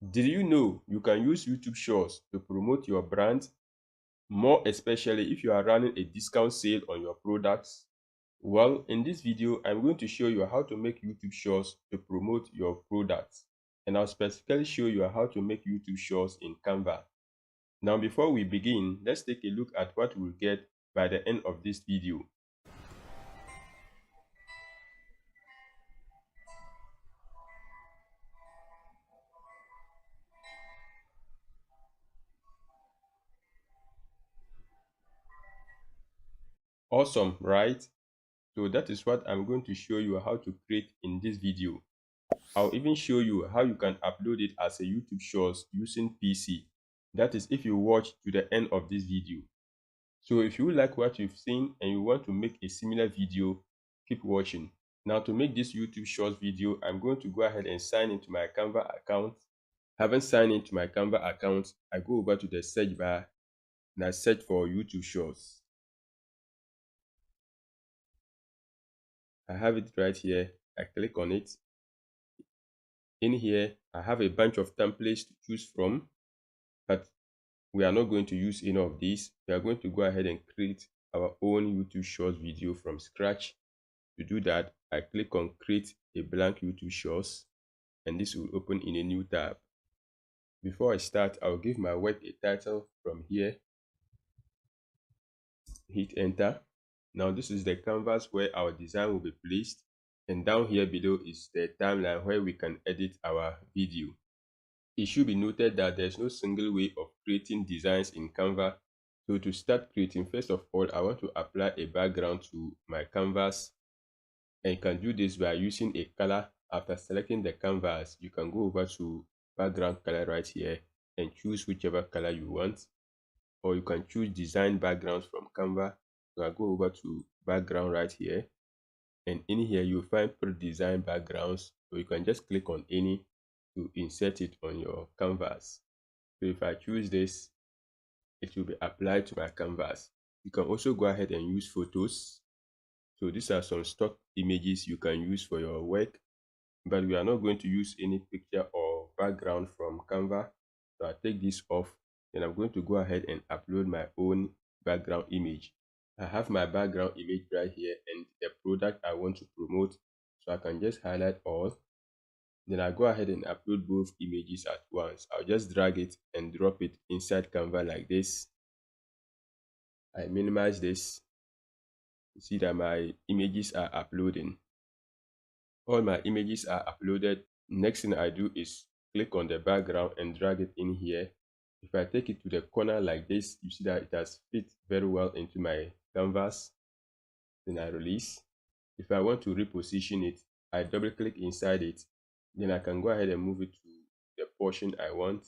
Did you know you can use YouTube Shorts to promote your brand, more especially if you are running a discount sale on your products? Well, in this video, I'm going to show you how to make YouTube Shorts to promote your products. And I'll specifically show you how to make YouTube Shorts in Canva. Now, before we begin, let's take a look at what we'll get by the end of this video. Awesome, right? So that is what I'm going to show you how to create in this video. I'll even show you how you can upload it as a YouTube Shorts using PC. That is if you watch to the end of this video. So if you like what you've seen and you want to make a similar video, keep watching. Now to make this YouTube Shorts video, I'm going to go ahead and sign into my Canva account. Having signed into my Canva account, I go over to the search bar and I search for YouTube Shorts. I have it right here. I click on it. In here, I have a bunch of templates to choose from, but we are not going to use any of these. We are going to go ahead and create our own YouTube Shorts video from scratch. To do that, I click on create a blank YouTube Shorts, and this will open in a new tab. Before I start, I'll give my work a title from here. Hit enter. Now this is the canvas where our design will be placed, and down here below is the timeline where we can edit our video. It should be noted that there's no single way of creating designs in Canva. So to start creating, first of all, I want to apply a background to my canvas, and you can do this by using a color. After selecting the canvas, you can go over to background color right here and choose whichever color you want, or you can choose design backgrounds from Canva. So I go over to background right here, and in here you'll find pre-designed backgrounds, so you can just click on any to insert it on your canvas. So if I choose this, it will be applied to my canvas. You can also go ahead and use photos. So these are some stock images you can use for your work, but we are not going to use any picture or background from Canva. So I take this off, and I'm going to go ahead and upload my own background image. I have my background image right here and the product I want to promote. So I can just highlight all. Then I go ahead and upload both images at once. I'll just drag it and drop it inside Canva like this. I minimize this. You see that my images are uploading. All my images are uploaded. Next thing I do is click on the background and drag it in here. If I take it to the corner like this, you see that it has fit very well into my canvas. Then I release. If I want to reposition it, I double click inside it. Then I can go ahead and move it to the portion I want.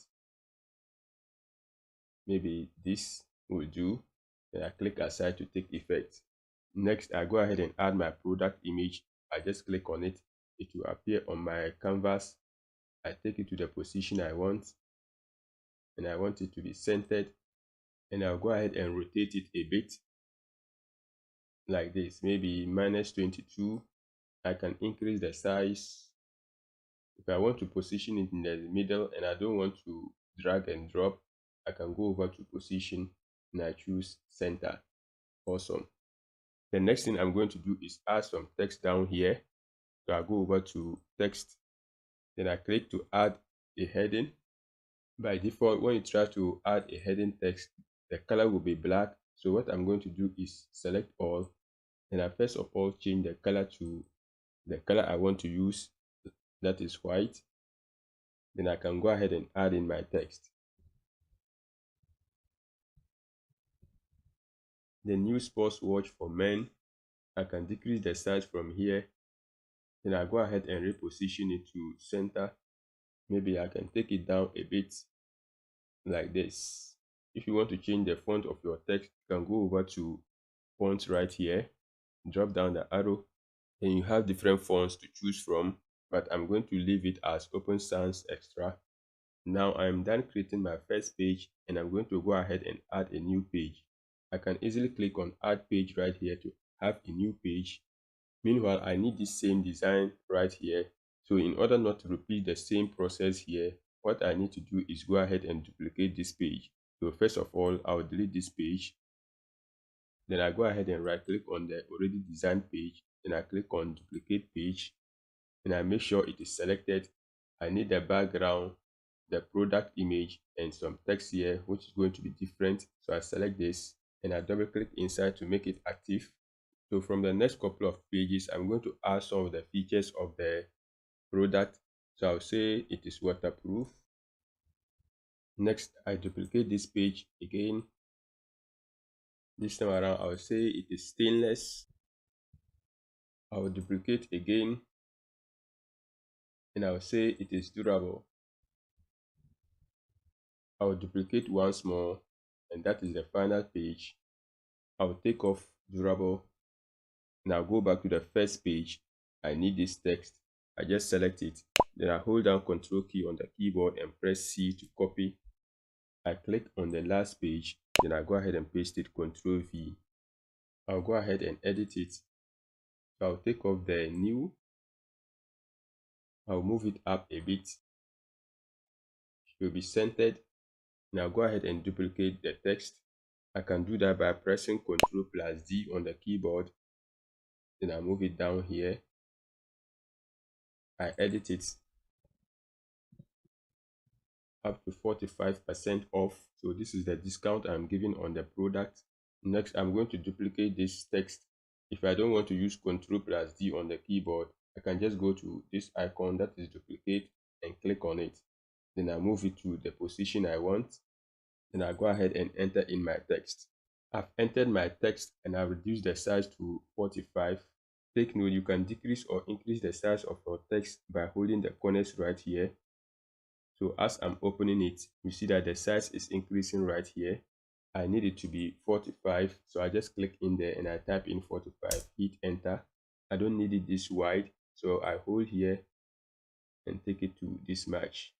Maybe this will do. Then I click aside to take effect. Next, I go ahead and add my product image. I just click on it. It will appear on my canvas. I take it to the position I want, and I want it to be centered, and I'll go ahead and rotate it a bit like this, maybe -22. I can increase the size. If I want to position it in the middle and I don't want to drag and drop, I can go over to position and I choose center. Awesome. The next thing I'm going to do is add some text down here. So I go over to text, then I click to add a heading. By default, when you try to add a heading text, the color will be black. So what I'm going to do is select all, and I first of all change the color to the color I want to use, that is white. Then I can go ahead and add in my text. The new sports watch for men, I can decrease the size from here. Then I go ahead and reposition it to center. Maybe I can take it down a bit like this. If you want to change the font of your text, you can go over to font right here, drop down the arrow, and you have different fonts to choose from, but I'm going to leave it as Open Sans Extra. Now I'm done creating my first page, and I'm going to go ahead and add a new page. I can easily click on Add Page right here to have a new page. Meanwhile, I need this same design right here. So in order not to repeat the same process here, what I need to do is go ahead and duplicate this page. So first of all, I'll delete this page. Then I go ahead and right click on the already designed page. Then I click on duplicate page. And I make sure it is selected. I need the background, the product image, and some text here, which is going to be different. So I select this and I double click inside to make it active. So from the next couple of pages, I'm going to add some of the features of the product. So I'll say it is waterproof. Next, I duplicate this page again. This time around, I'll say it is stainless. I'll duplicate again and I'll say it is durable. I'll duplicate once more, and that is the final page. I'll take off durable. Now go back to the first page. I need this text. I just select it. Then I hold down Ctrl key on the keyboard and press C to copy. I click on the last page. Then I go ahead and paste it, Ctrl V. I'll go ahead and edit it. So I'll take off the new. I'll move it up a bit. It will be centered. Now go ahead and duplicate the text. I can do that by pressing Ctrl+D on the keyboard. Then I move it down here. I edit it up to 45% off. So this is the discount I'm giving on the product. Next, I'm going to duplicate this text. If I don't want to use Ctrl+D on the keyboard, I can just go to this icon that is duplicate and click on it. Then I move it to the position I want. Then I go ahead and enter in my text. I've entered my text and I've reduced the size to 45. Take note, you can decrease or increase the size of your text by holding the corners right here. So as I'm opening it, you see that the size is increasing right here. I need it to be 45. So I just click in there and I type in 45, hit enter. I don't need it this wide. So I hold here and take it to this match.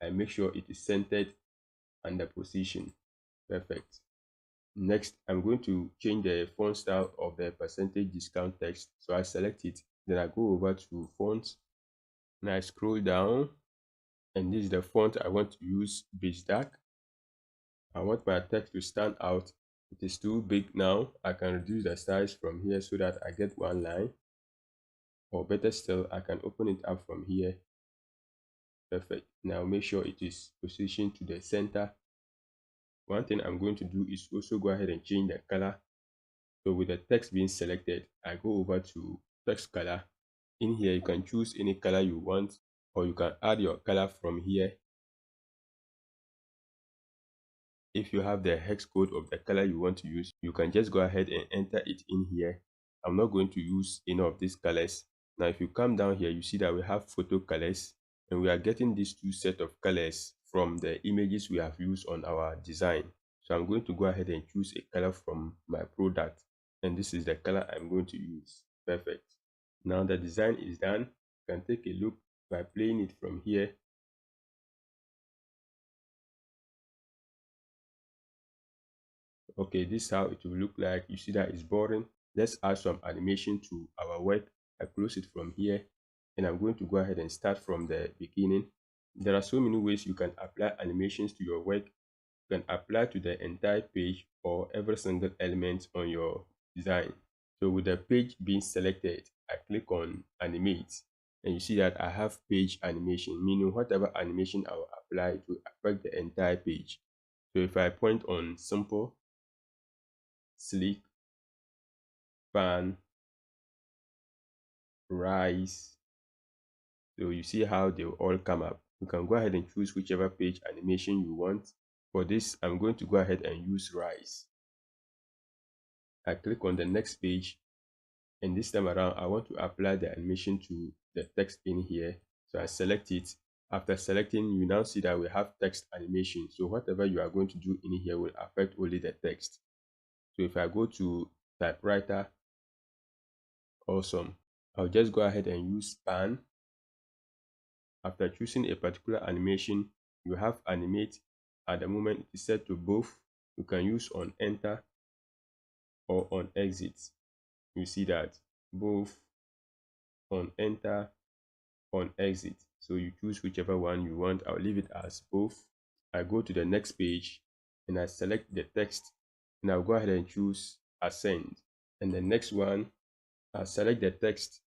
I make sure it is centered and the position. Perfect. Next, I'm going to change the font style of the percentage discount text. So I select it. Then I go over to fonts and I scroll down. And this is the font I want to use, beige dark. I want my text to stand out. It is too big now. I can reduce the size from here so that I get one line. Or better still, I can open it up from here. Perfect. Now make sure it is positioned to the center. One thing I'm going to do is also go ahead and change the color. So with the text being selected, I go over to text color. In here, you can choose any color you want, or you can add your color from here. If you have the hex code of the color you want to use, you can just go ahead and enter it in here. I'm not going to use any of these colors. Now, if you come down here, you see that we have photo colors, and we are getting these two sets of colors from the images we have used on our design. So I'm going to go ahead and choose a color from my product, and this is the color I'm going to use. Perfect. Now the design is done. You can take a look by playing it from here. Okay, this is how it will look like. You see that it's boring. Let's add some animation to our work. I close it from here, and I'm going to go ahead and start from the beginning. There are so many ways you can apply animations to your work. You can apply to the entire page or every single element on your design. So with the page being selected, I click on animate, and you see that I have page animation, meaning whatever animation I will apply to affect the entire page. So if I point on simple, sleek, fan, rise, so you see how they will all come up. You can go ahead and choose whichever page animation you want. For this, I'm going to go ahead and use rise. I click on the next page, and this time around I want to apply the animation to the text in here. So I select it. After selecting, you now see that we have text animation. So whatever you are going to do in here will affect only the text. So if I go to typewriter, awesome, I'll just go ahead and use span. After choosing a particular animation, you have animate. At the moment, it is set to both. You can use on enter or on exit. You see that both, on enter, on exit. So you choose whichever one you want. I'll leave it as both. I go to the next page and I select the text, and I'll go ahead and choose ascend. And the next one, I'll select the text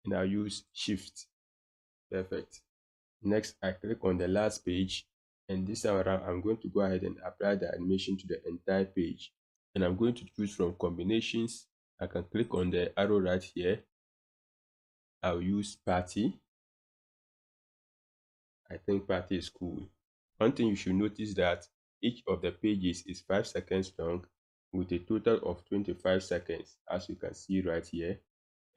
and I'll use shift. Perfect. Next, I click on the last page, and this time around, I'm going to go ahead and apply the animation to the entire page. And I'm going to choose from combinations. I can click on the arrow right here. I'll use party. I think party is cool. One thing you should notice that each of the pages is 5 seconds long with a total of 25 seconds, as you can see right here.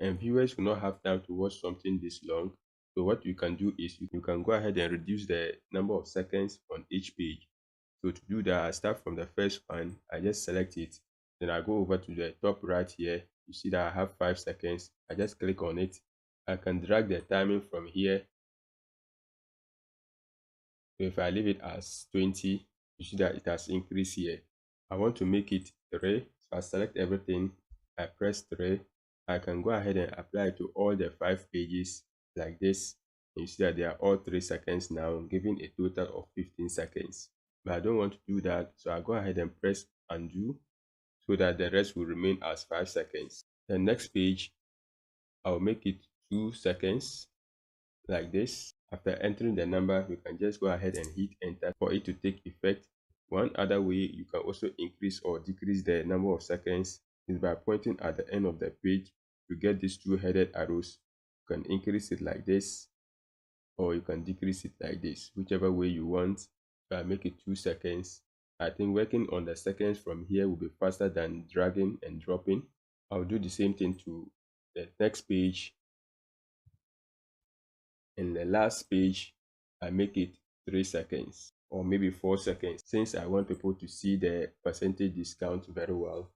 And viewers will not have time to watch something this long. So what you can do is you can go ahead and reduce the number of seconds on each page. So to do that, I start from the first one. I just select it. Then I go over to the top right here. You see that I have 5 seconds. I just click on it. I can drag the timing from here. So if I leave it as 20, you see that it has increased here. I want to make it 3. So I select everything. I press 3. I can go ahead and apply it to all the 5 pages like this. You see that they are all 3 seconds now, giving a total of 15 seconds. But I don't want to do that, so I go ahead and press undo so that the rest will remain as 5 seconds. The next page, I'll make it 2 seconds like this. After entering the number, you can just go ahead and hit enter for it to take effect. One other way you can also increase or decrease the number of seconds is by pointing at the end of the page to get these 2-headed arrows. You can increase it like this, or you can decrease it like this, whichever way you want. So I make it 2 seconds. I think working on the seconds from here will be faster than dragging and dropping. I'll do the same thing to the next page. In the last page, I make it 3 seconds or maybe 4 seconds, since I want people to see the percentage discount very well.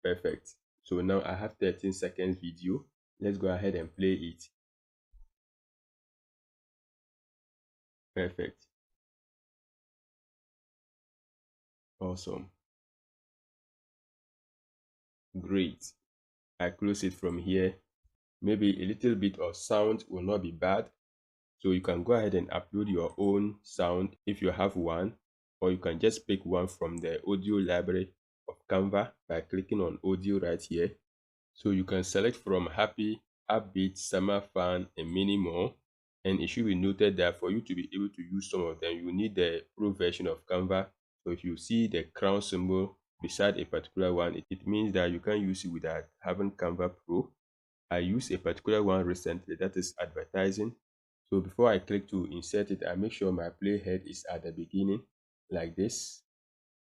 Perfect. So now I have 13 seconds video. Let's go ahead and play it. Perfect. Awesome. Great. I close it from here. Maybe a little bit of sound will not be bad. So you can go ahead and upload your own sound if you have one, or you can just pick one from the audio library of Canva by clicking on audio right here. So you can select from happy, upbeat, summer, fun, and many more. And it should be noted that for you to be able to use some of them, you need the pro version of Canva. So if you see the crown symbol beside a particular one, it means that you can use it without having Canva Pro. I use a particular one recently, that is advertising. So before I click to insert it, I make sure my playhead is at the beginning like this.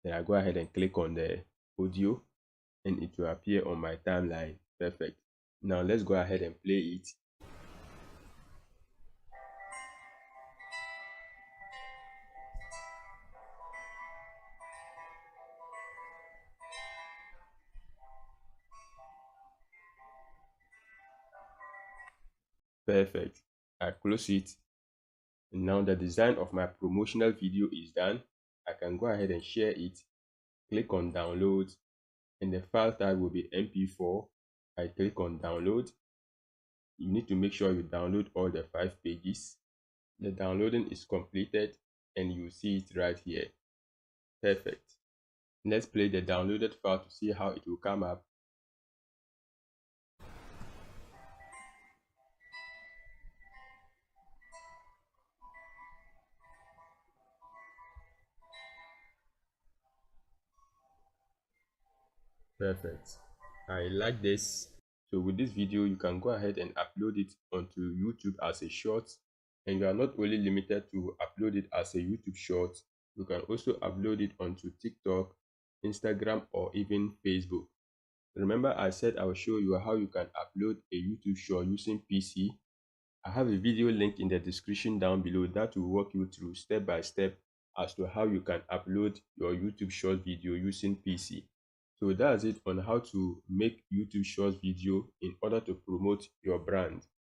Then I go ahead and click on the audio and it will appear on my timeline. Perfect. Now let's go ahead and play it. Perfect. I close it. And now the design of my promotional video is done. I can go ahead and share it. Click on download, and the file type will be MP4. I click on download. You need to make sure you download all the 5 pages. The downloading is completed and you see it right here. Perfect. Let's play the downloaded file to see how it will come up. Perfect. I like this. So with this video, you can go ahead and upload it onto YouTube as a short. And you are not only limited to upload it as a YouTube short, you can also upload it onto TikTok, Instagram, or even Facebook. Remember, I said I will show you how you can upload a YouTube short using PC. I have a video link in the description down below that will walk you through step by step as to how you can upload your YouTube short video using PC. So that's it on how to make YouTube short video in order to promote your brand.